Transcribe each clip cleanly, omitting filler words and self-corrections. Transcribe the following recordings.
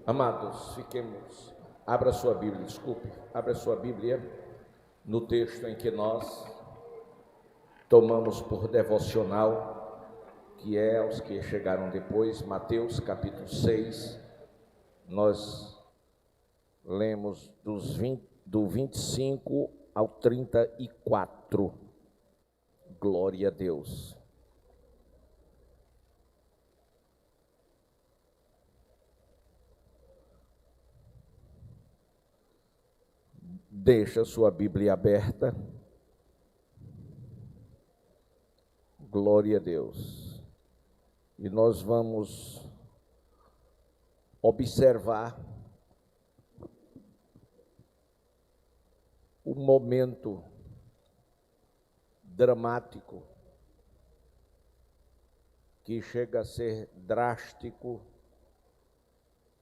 Amados, abra sua Bíblia, abra sua Bíblia no texto em que nós tomamos por devocional, que é os que chegaram depois, Mateus capítulo 6, nós lemos do 25 ao 34, glória a Deus. Deixa sua Bíblia aberta. Glória a Deus. E nós vamos observar um momento dramático que chega a ser drástico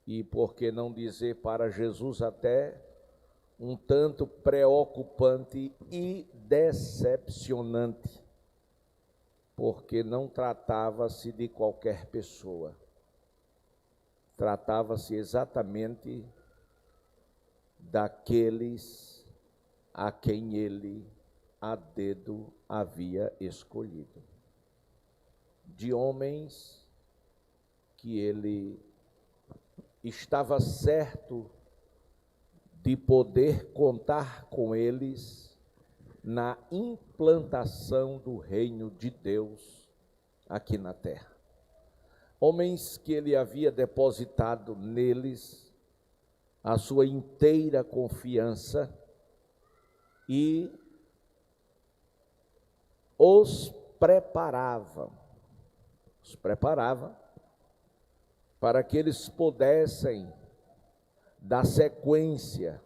e, por que não dizer, para Jesus até um tanto preocupante e decepcionante, porque não tratava-se de qualquer pessoa, tratava-se exatamente daqueles a quem ele a dedo havia escolhido, de homens que ele estava certo de poder contar com eles na implantação do reino de Deus aqui na terra. Homens que ele havia depositado neles a sua inteira confiança e os preparava para que eles pudessem dar sequência,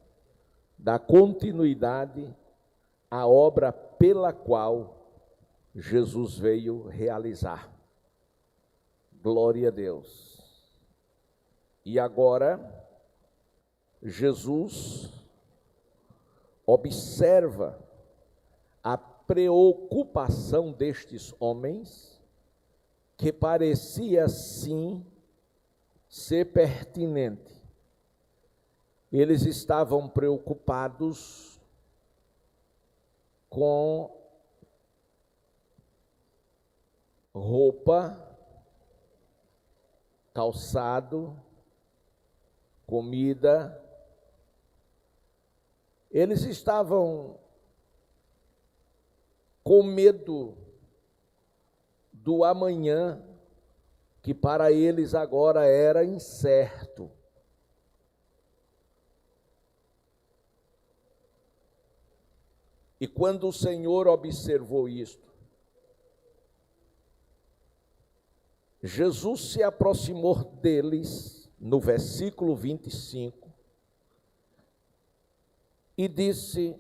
dar continuidade à obra pela qual Jesus veio realizar. Glória a Deus. E agora, Jesus observa a preocupação destes homens, que parecia sim ser pertinente. Eles estavam preocupados com roupa, calçado, comida. Eles estavam com medo do amanhã, que para eles agora era incerto. E quando o Senhor observou isto, Jesus se aproximou deles, no versículo 25, e disse: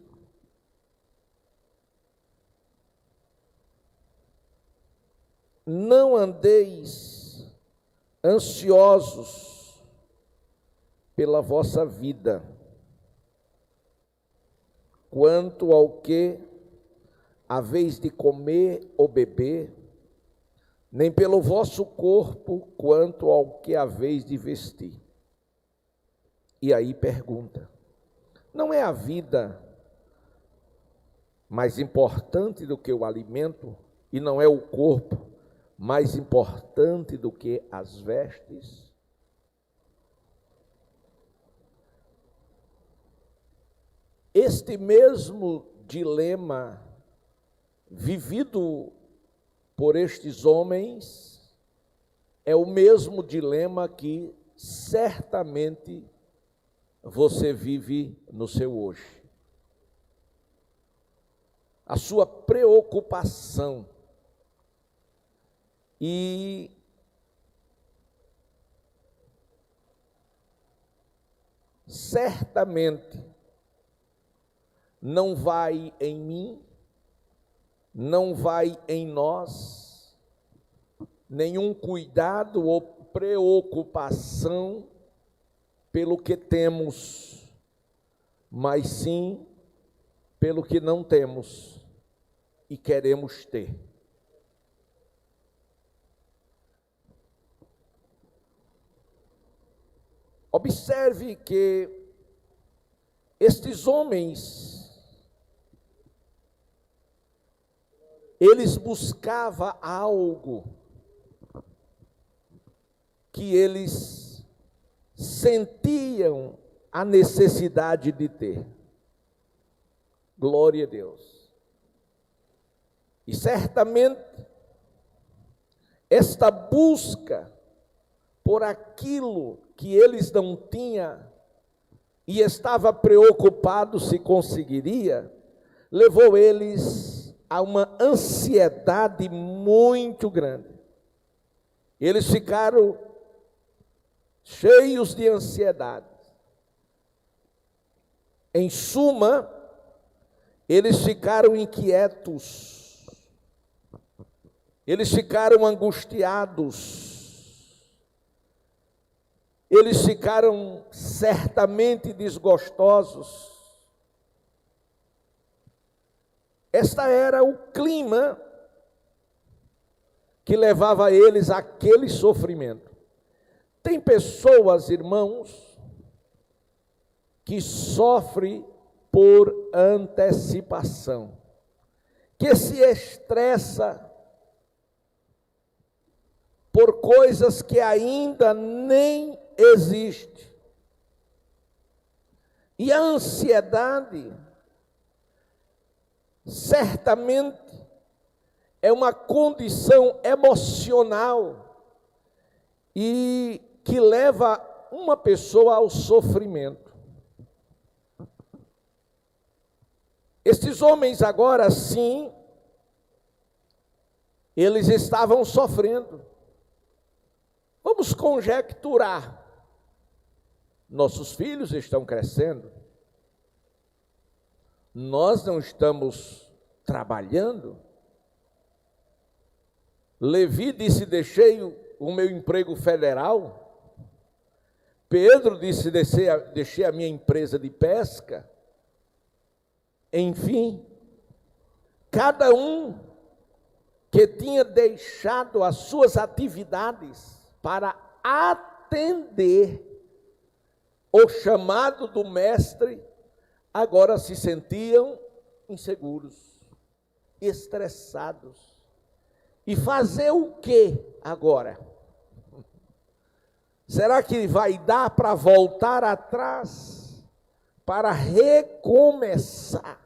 não andeis ansiosos pela vossa vida, quanto ao que haveis de comer ou beber, nem pelo vosso corpo, quanto ao que haveis de vestir. E aí pergunta: não é a vida mais importante do que o alimento, e não é o corpo mais importante do que as vestes? Este mesmo dilema vivido por estes homens é o mesmo dilema que certamente você vive no seu hoje. A sua preocupação e certamente não vai em mim, não vai em nós, nenhum cuidado ou preocupação pelo que temos, mas sim pelo que não temos e queremos ter. Observe que estes homens, eles buscavam algo que eles sentiam a necessidade de ter. Glória a Deus. E certamente esta busca por aquilo que eles não tinham e estava preocupado se conseguiria, levou eles a uma ansiedade muito grande. Eles ficaram cheios de ansiedade. Em suma, eles ficaram inquietos, eles ficaram angustiados, eles ficaram certamente desgostosos. Este era o clima que levava eles àquele sofrimento. Tem pessoas, irmãos, que sofrem por antecipação, que se estressa por coisas que ainda nem existem. E a ansiedade, certamente, é uma condição emocional e que leva uma pessoa ao sofrimento. Estes homens agora sim, eles estavam sofrendo. Vamos conjecturar. Nossos filhos estão crescendo. Nós não estamos trabalhando. Levi disse: deixei o meu emprego federal. Pedro disse: deixei a minha empresa de pesca. Enfim, cada um que tinha deixado as suas atividades para atender o chamado do mestre, agora se sentiam inseguros, estressados. E fazer o que agora? Será que vai dar para voltar atrás, para recomeçar?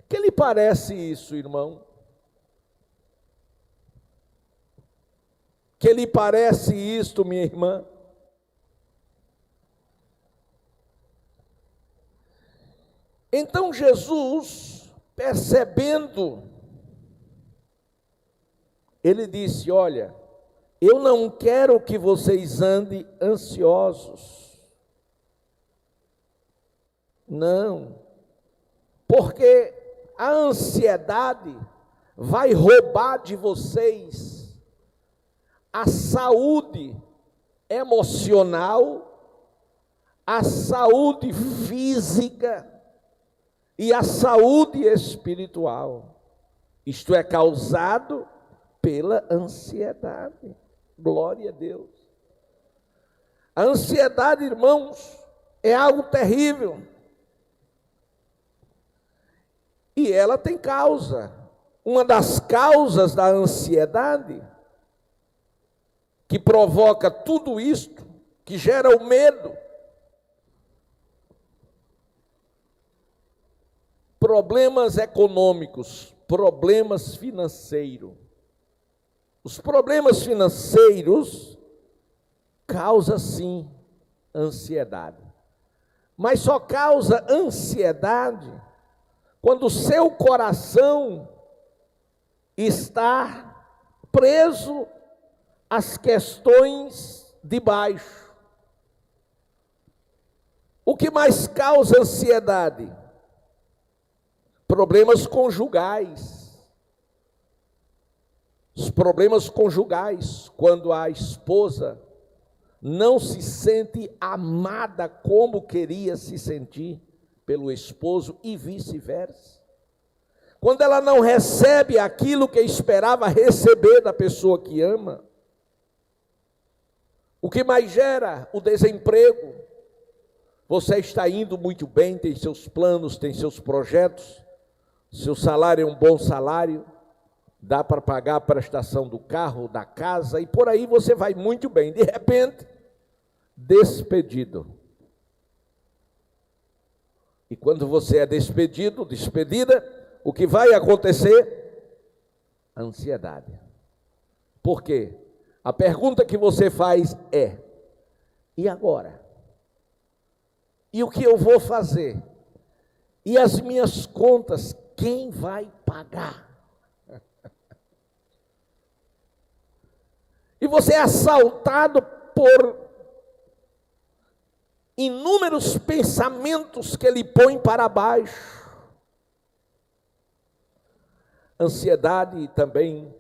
Que lhe parece isso, irmão? Que lhe parece isto, minha irmã? Então Jesus, percebendo, ele disse: olha, eu não quero que vocês andem ansiosos. Não, porque a ansiedade vai roubar de vocês a saúde emocional, a saúde física e a saúde espiritual. Isto é causado pela ansiedade. Glória a Deus. A ansiedade, irmãos, é algo terrível. E ela tem causa. Uma das causas da ansiedade, que provoca tudo isto, que gera o medo, problemas econômicos, problemas financeiros. Os problemas financeiros causam, sim, ansiedade. Mas só causa ansiedade quando o seu coração está preso às questões de baixo. O que mais causa ansiedade? Problemas conjugais. Os problemas conjugais, quando a esposa não se sente amada como queria se sentir pelo esposo e vice-versa. Quando ela não recebe aquilo que esperava receber da pessoa que ama. O que mais gera o desemprego? Você está indo muito bem, tem seus planos, tem seus projetos, seu salário é um bom salário, dá para pagar a prestação do carro, da casa, e por aí você vai muito bem. De repente, despedido. E quando você é despedido, despedida, o que vai acontecer? Ansiedade. Por quê? A pergunta que você faz é: e agora? E o que eu vou fazer? E as minhas contas, quem vai pagar? E você é assaltado por inúmeros pensamentos que lhe põem para baixo. Ansiedade também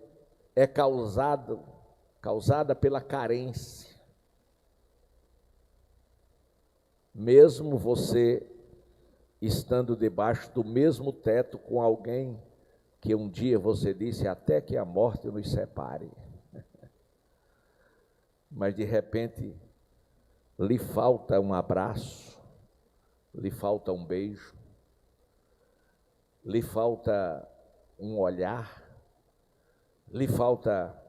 é causada pela carência. Mesmo você estando debaixo do mesmo teto com alguém que um dia você disse até que a morte nos separe. Mas de repente lhe falta um abraço, lhe falta um beijo, lhe falta um olhar, lhe falta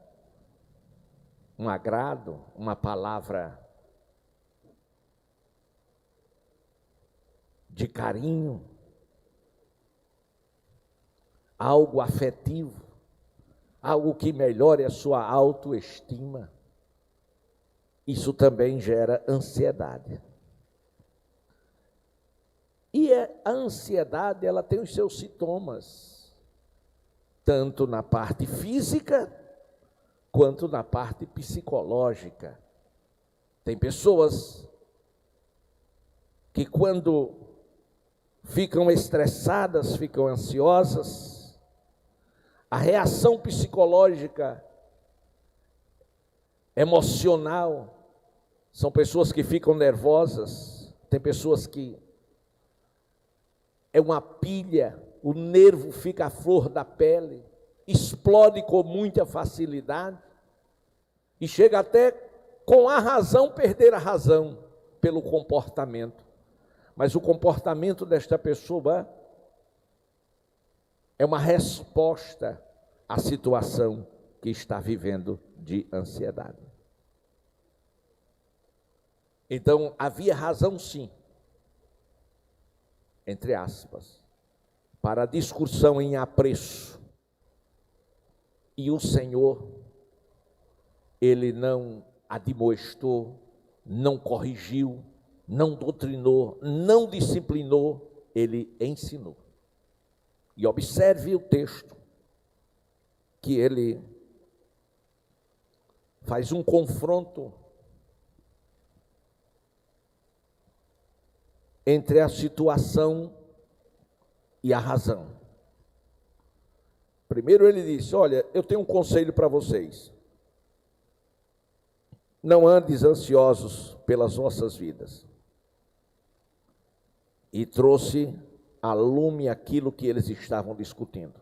um agrado, uma palavra de carinho, algo afetivo, algo que melhore a sua autoestima. Isso também gera ansiedade. E a ansiedade, ela tem os seus sintomas, tanto na parte física, quanto na parte psicológica. Tem pessoas que quando ficam estressadas, ficam ansiosas, a reação psicológica, emocional, são pessoas que ficam nervosas, tem pessoas que é uma pilha, o nervo fica à flor da pele, explode com muita facilidade e chega até com a razão perder a razão pelo comportamento. Mas o comportamento desta pessoa é uma resposta à situação que está vivendo de ansiedade. Então, havia razão sim, entre aspas, para a discussão em apreço. E o Senhor, Ele não admoestou, não corrigiu, não doutrinou, não disciplinou, Ele ensinou. E observe o texto, que Ele faz um confronto entre a situação e a razão. Primeiro ele disse: olha, eu tenho um conselho para vocês. Não andes ansiosos pelas vossas vidas. E trouxe a lume aquilo que eles estavam discutindo.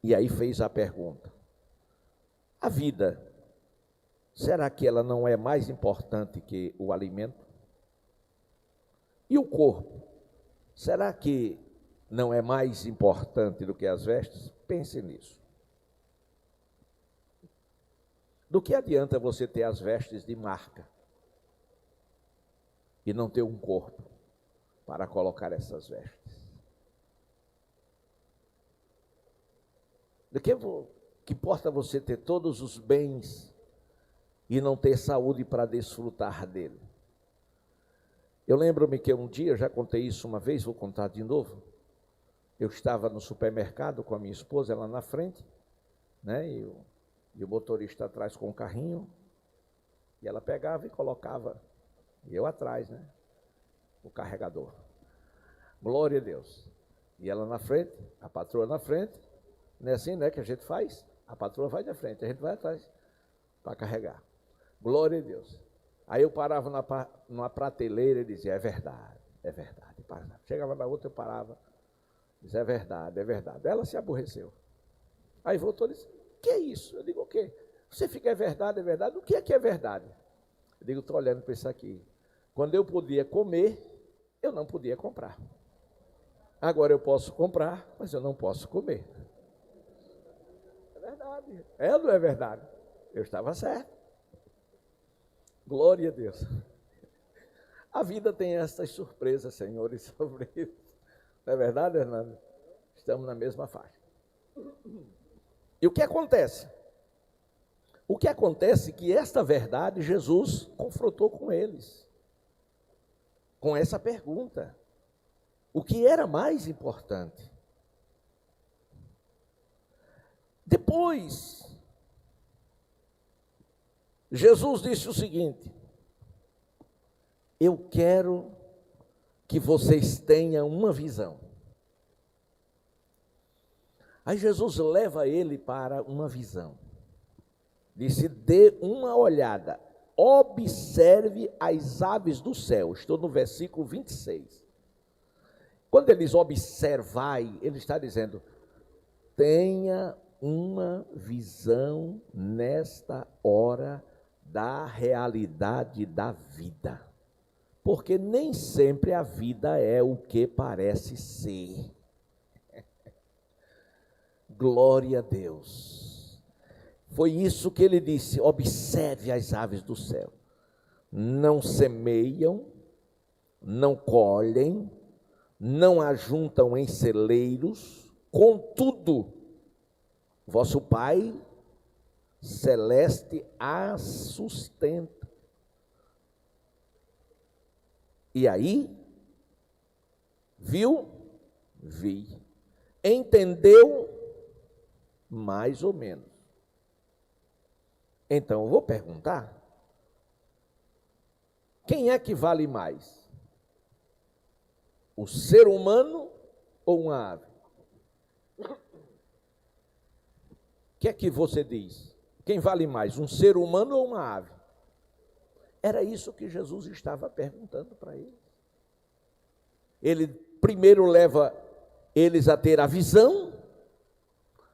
E aí fez a pergunta: a vida, será que ela não é mais importante que o alimento? E o corpo, será que não é mais importante do que as vestes? Pense nisso. Do que adianta você ter as vestes de marca e não ter um corpo para colocar essas vestes? Do que importa você ter todos os bens e não ter saúde para desfrutar dele? Eu lembro-me que um dia, já contei isso uma vez, vou contar de novo. Eu estava no supermercado com a minha esposa, ela na frente, né? E o motorista atrás com o carrinho, e ela pegava e colocava, e eu atrás, né? O carregador. Glória a Deus. E ela na frente, a patroa na frente, não é assim, né, que a gente faz? A patroa vai na frente, a gente vai atrás para carregar. Glória a Deus. Aí eu parava numa prateleira e dizia: é verdade, é verdade. Chegava na outra, eu parava, dizia: é verdade, é verdade. Ela se aborreceu. Aí voltou e disse: que é isso? Eu digo: o quê? Você fica: é verdade, é verdade. O que é verdade? Eu digo, estou olhando para isso aqui. Quando eu podia comer, eu não podia comprar. Agora eu posso comprar, mas eu não posso comer. É verdade. É ou não é verdade? Eu estava certo. Glória a Deus. A vida tem essas surpresas, senhores, sobre isso. Não é verdade, Hernando? Estamos na mesma faixa. E o que acontece? O que acontece é que esta verdade Jesus confrontou com eles, com essa pergunta. O que era mais importante? Depois, Jesus disse o seguinte: eu quero que vocês tenham uma visão. Aí Jesus leva ele para uma visão. Disse, dê uma olhada, observe as aves do céu. Estou no versículo 26. Quando ele diz observai, ele está dizendo, tenha uma visão nesta hora da realidade da vida. Porque nem sempre a vida é o que parece ser. Glória a Deus. Foi isso que ele disse, observe as aves do céu. Não semeiam, não colhem, não ajuntam em celeiros, contudo, vosso Pai celeste as sustenta. E aí, viu? Vi. Entendeu? Mais ou menos. Então, eu vou perguntar, quem é que vale mais? O ser humano ou uma ave? O que é que você diz? Quem vale mais, um ser humano ou uma ave? Era isso que Jesus estava perguntando para eles. Ele primeiro leva eles a ter a visão,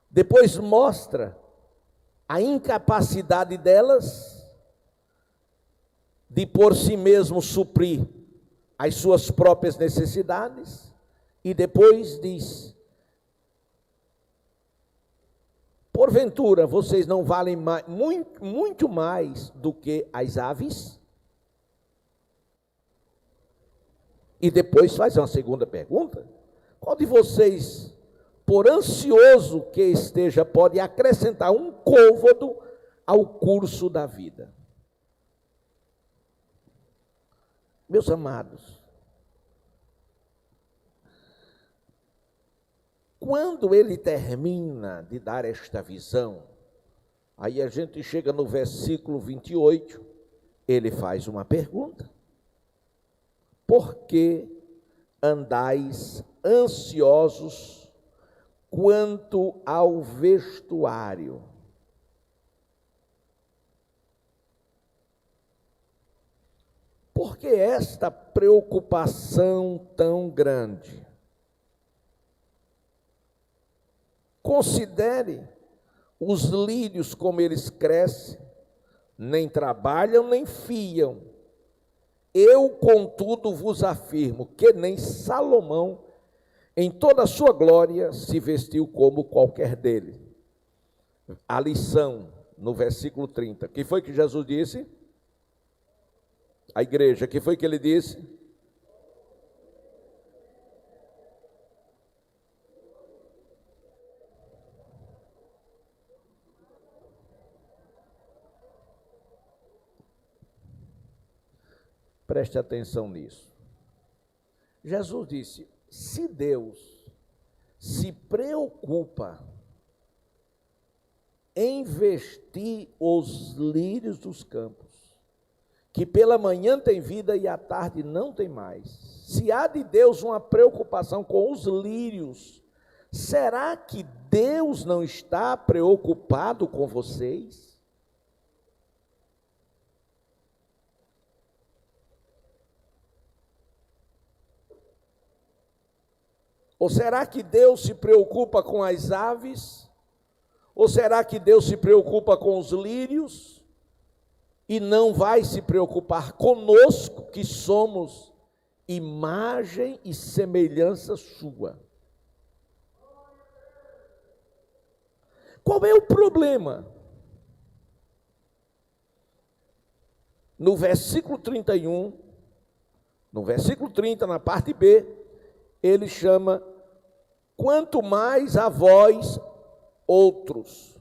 depois mostra a incapacidade delas de por si mesmo suprir as suas próprias necessidades, e depois diz, porventura vocês não valem mais, muito mais do que as aves? E depois faz uma segunda pergunta, qual de vocês, por ansioso que esteja, pode acrescentar um côvado ao curso da vida? Meus amados, quando ele termina de dar esta visão, aí a gente chega no versículo 28, ele faz uma pergunta. Por que andais ansiosos quanto ao vestuário? Por que esta preocupação tão grande? Considere os lírios como eles crescem, nem trabalham, nem fiam. Eu, contudo, vos afirmo que nem Salomão, em toda a sua glória, se vestiu como qualquer dele. A lição, no versículo 30. O que foi que Jesus disse? A igreja, o que foi que ele disse? Preste atenção nisso. Jesus disse, se Deus se preocupa em vestir os lírios dos campos, que pela manhã tem vida e à tarde não tem mais, se há de Deus uma preocupação com os lírios, será que Deus não está preocupado com vocês? Ou será que Deus se preocupa com as aves? Ou será que Deus se preocupa com os lírios? e não vai se preocupar conosco, que somos imagem e semelhança sua. Qual é o problema? No versículo 31, no versículo 30, na parte B, ele chama: quanto mais a vós outros,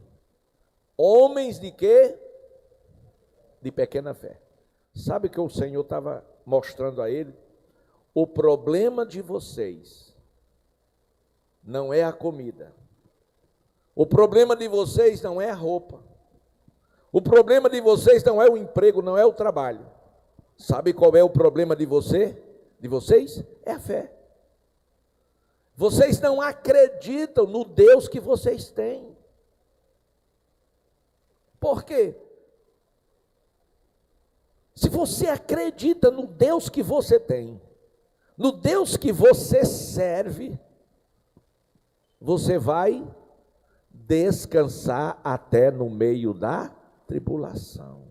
homens de quê? De pequena fé. Sabe o que o Senhor estava mostrando a ele? O problema de vocês não é a comida. O problema de vocês não é a roupa. O problema de vocês não é o emprego, não é o trabalho. Sabe qual é o problema de vocês? É a fé. Vocês não acreditam no Deus que vocês têm. Por quê? Se você acredita no Deus que você tem, no Deus que você serve, você vai descansar até no meio da tribulação.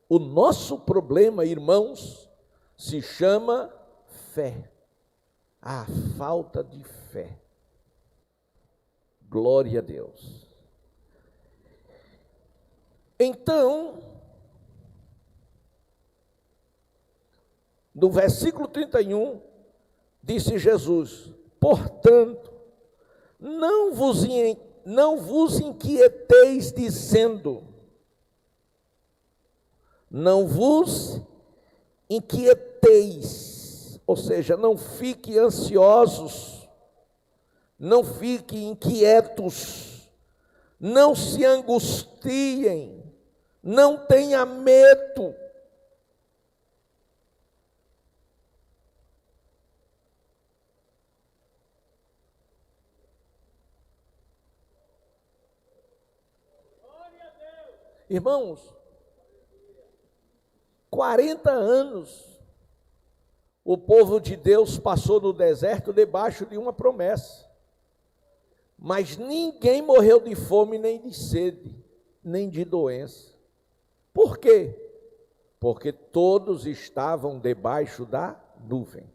O nosso problema, irmãos, se chama fé. A falta de fé. Glória a Deus. Então, no versículo 31, disse Jesus: portanto, não vos inquieteis dizendo, não vos inquieteis, ou seja, não fiquem ansiosos, não fiquem inquietos, não se angustiem, não tenha medo. Irmãos, 40 anos o povo de Deus passou no deserto debaixo de uma promessa. Mas ninguém morreu de fome, nem de sede, nem de doença. Por quê? Porque todos estavam debaixo da nuvem.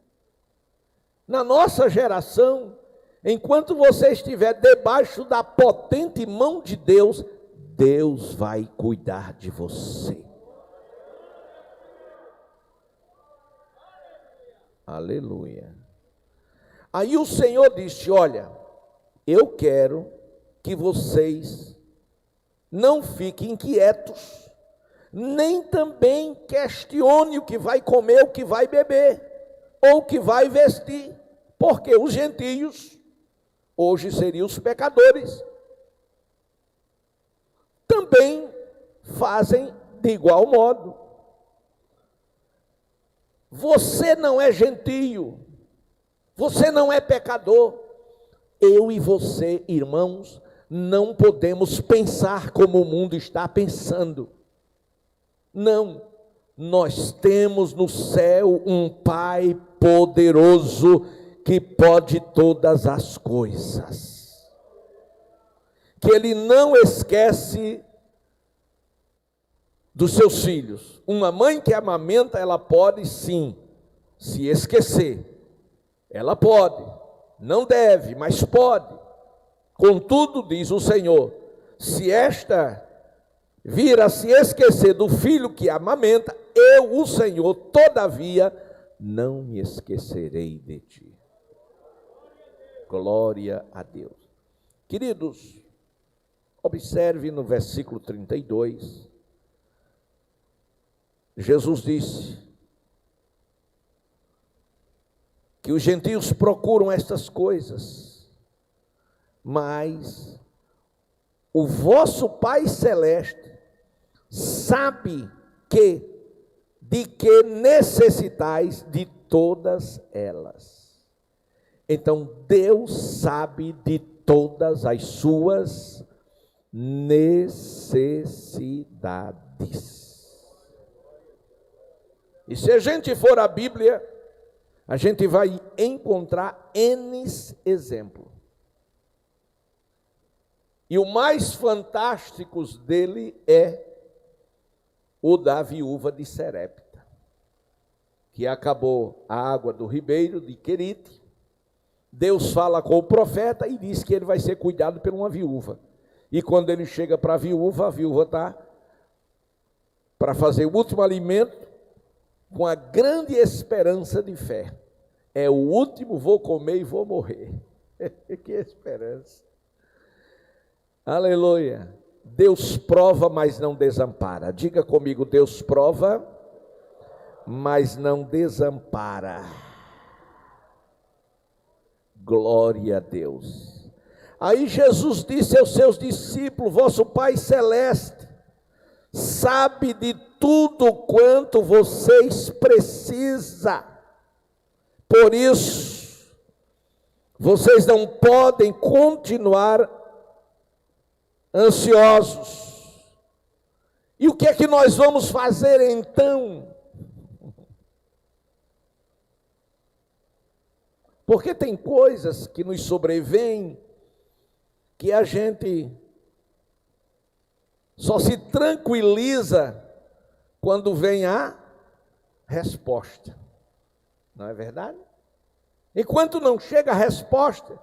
Na nossa geração, enquanto você estiver debaixo da potente mão de Deus, Deus vai cuidar de você. Aleluia. Aí o Senhor disse: olha, eu quero que vocês não fiquem inquietos, nem também questione o que vai comer, o que vai beber, ou o que vai vestir, porque os gentios, hoje seriam os pecadores, também fazem de igual modo. Você não é gentio, você não é pecador. Eu e você, irmãos, não podemos pensar como o mundo está pensando. Não, nós temos no céu um Pai poderoso que pode todas as coisas, que Ele não esquece dos seus filhos. Uma mãe que amamenta, ela pode sim se esquecer, ela pode, não deve, mas pode. Contudo, diz o Senhor, se esta vir a se esquecer do filho que amamenta, eu, o Senhor, todavia, não me esquecerei de ti. Glória a Deus. Queridos, observe no versículo 32, Jesus disse que os gentios procuram estas coisas, mas o vosso Pai Celeste sabe de que necessitais de todas elas. Então, Deus sabe de todas as suas necessidades. E se a gente for à Bíblia, a gente vai encontrar N exemplos. E o mais fantástico dele é o da viúva de Serepta, que acabou a água do ribeiro de Querite. Deus fala com o profeta e diz que ele vai ser cuidado por uma viúva. E quando ele chega para a viúva está para fazer o último alimento com a grande esperança de fé. É o último, vou comer e vou morrer. Que esperança. Aleluia. Deus prova, mas não desampara. Diga comigo, Deus prova, mas não desampara. Glória a Deus. Aí Jesus disse aos seus discípulos: vosso Pai Celeste sabe de tudo quanto vocês precisam. Por isso, vocês não podem continuar ansiosos. E o que é que nós vamos fazer então? Porque tem coisas que nos sobrevêm que a gente só se tranquiliza quando vem a resposta. Não é verdade? Enquanto não chega a resposta,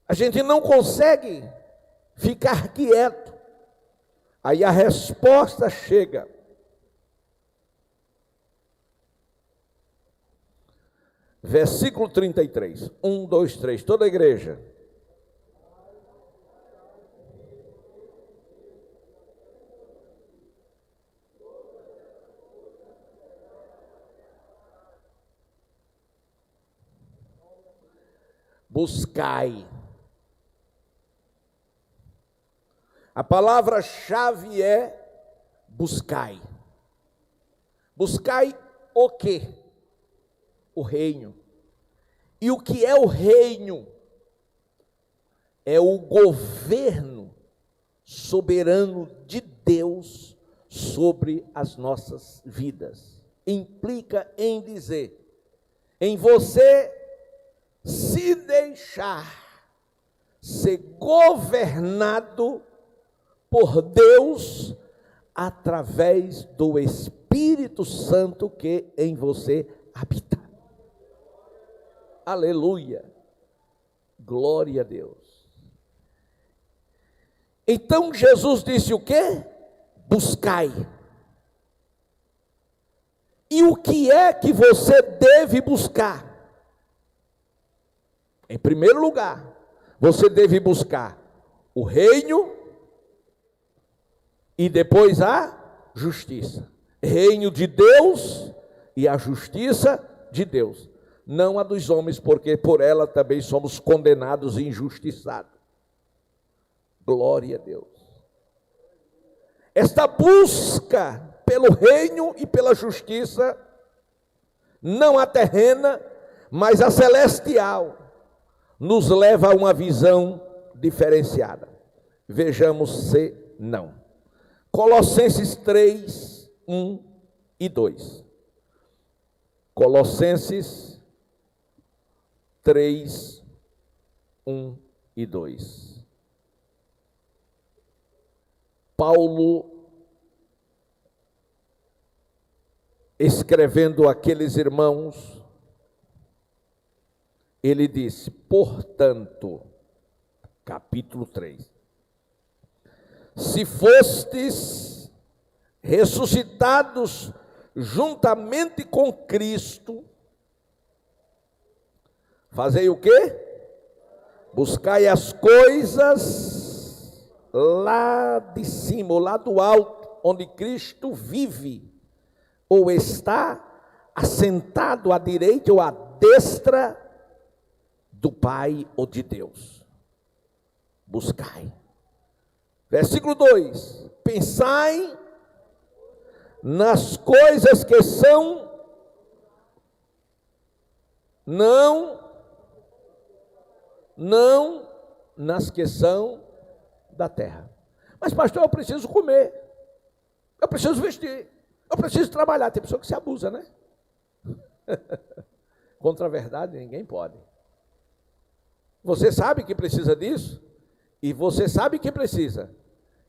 a gente não consegue ficar quieto. Aí a resposta chega. Versículo 33. 1, 2, 3. Toda a igreja. Buscai. A palavra-chave é buscai. Buscai o quê? O reino. E o que é o reino? É o governo soberano de Deus sobre as nossas vidas. Implica em dizer, em você se deixar ser governado por Deus através do Espírito Santo que em você habita. Aleluia, glória a Deus. Então Jesus disse o quê? Buscai. E o que é que você deve buscar? Em primeiro lugar, você deve buscar o reino e depois a justiça. Reino de Deus e a justiça de Deus. Não a dos homens, porque por ela também somos condenados e injustiçados. Glória a Deus. Esta busca pelo reino e pela justiça, não a terrena, mas a celestial, nos leva a uma visão diferenciada. Vejamos se não. Colossenses 3, 1 e 2. Colossenses 3, 1 e 2. Paulo, escrevendo àqueles irmãos, ele disse, portanto, capítulo 3, se fostes ressuscitados juntamente com Cristo, fazei o quê? Buscai as coisas lá de cima, ou lá do alto, onde Cristo vive, ou está assentado à direita ou à destra do Pai ou de Deus. Buscai. Versículo 2. Pensai nas coisas que são, não nas que são da terra. Mas pastor, eu preciso comer, eu preciso vestir, eu preciso trabalhar. Tem pessoa que se abusa, né? Contra a verdade ninguém pode. Você sabe que precisa disso? E você sabe que precisa.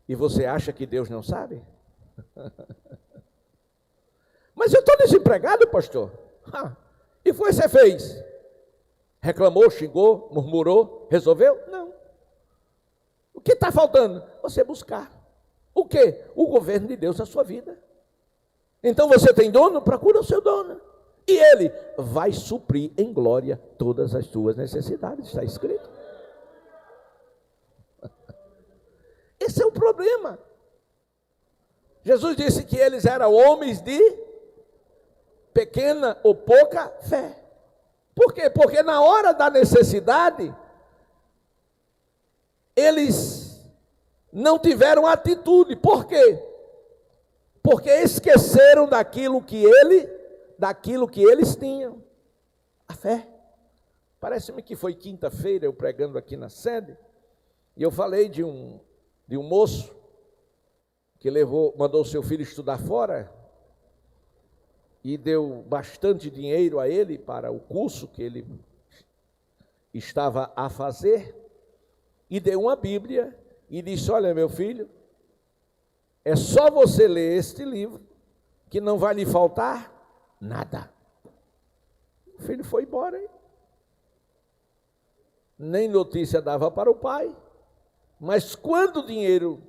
E você acha que Deus não sabe? Mas eu estou desempregado, pastor. E foi o que você fez? Reclamou, xingou, murmurou, resolveu? Não. O que está faltando? Você buscar. O quê? O governo de Deus na sua vida. Então você tem dono? Procura o seu dono. E ele vai suprir em glória todas as suas necessidades. Está escrito. Esse é o problema. Jesus disse que eles eram homens de pequena ou pouca fé. Por quê? Porque na hora da necessidade, eles não tiveram atitude. Por quê? Porque esqueceram daquilo que eles tinham. A fé. Parece-me que foi quinta-feira, eu pregando aqui na sede, e eu falei de um moço que mandou seu filho estudar fora e deu bastante dinheiro a ele para o curso que ele estava a fazer, e deu uma Bíblia e disse: olha, meu filho, é só você ler este livro que não vai lhe faltar nada. O filho foi embora, hein? Nem notícia dava para o pai. Mas quando o dinheiro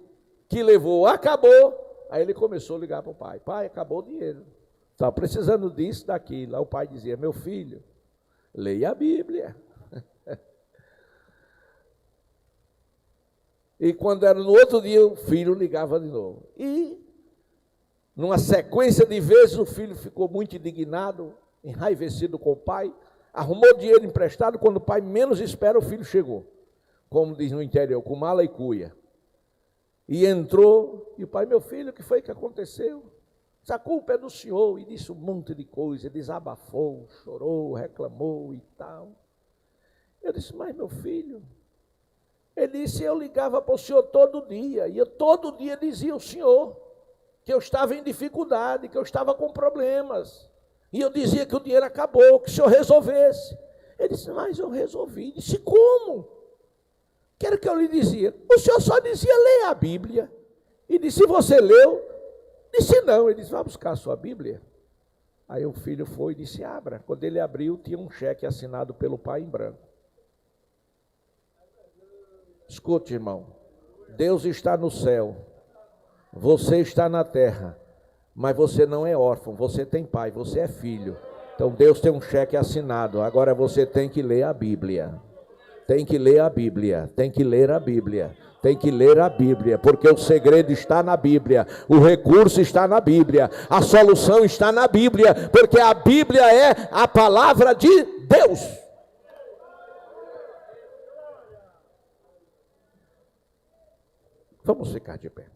que levou acabou, aí ele começou a ligar para o pai: pai, acabou o dinheiro, estava precisando disso, daquilo. Aí o pai dizia: meu filho, leia a Bíblia. E quando era no outro dia, o filho ligava de novo. E, numa sequência de vezes, o filho ficou muito indignado, enraivecido com o pai, arrumou dinheiro emprestado. Quando o pai menos espera, o filho chegou, como diz no interior, com mala e cuia. E entrou, e o pai: meu filho, o que foi que aconteceu? A culpa é do senhor. E disse um monte de coisa, desabafou, chorou, reclamou e tal. Eu disse: mas meu filho... Ele disse: eu ligava para o senhor todo dia, e eu todo dia dizia ao senhor que eu estava em dificuldade, que eu estava com problemas, e eu dizia que o dinheiro acabou, que o senhor resolvesse. Ele disse: mas eu resolvi. Disse: como? Que era que eu lhe dizia? O senhor só dizia: leia a Bíblia. E disse: você leu? Disse: não. Ele disse: vá buscar a sua Bíblia. Aí o filho foi e disse: abra. Quando ele abriu, tinha um cheque assinado pelo pai em branco. Escute, irmão, Deus está no céu, você está na terra, mas você não é órfão, você tem pai, você é filho. Então Deus tem um cheque assinado. Agora você tem que ler a Bíblia, tem que ler a Bíblia, tem que ler a Bíblia, tem que ler a Bíblia, porque o segredo está na Bíblia, o recurso está na Bíblia, a solução está na Bíblia, porque a Bíblia é a palavra de Deus. Vamos ficar de pé.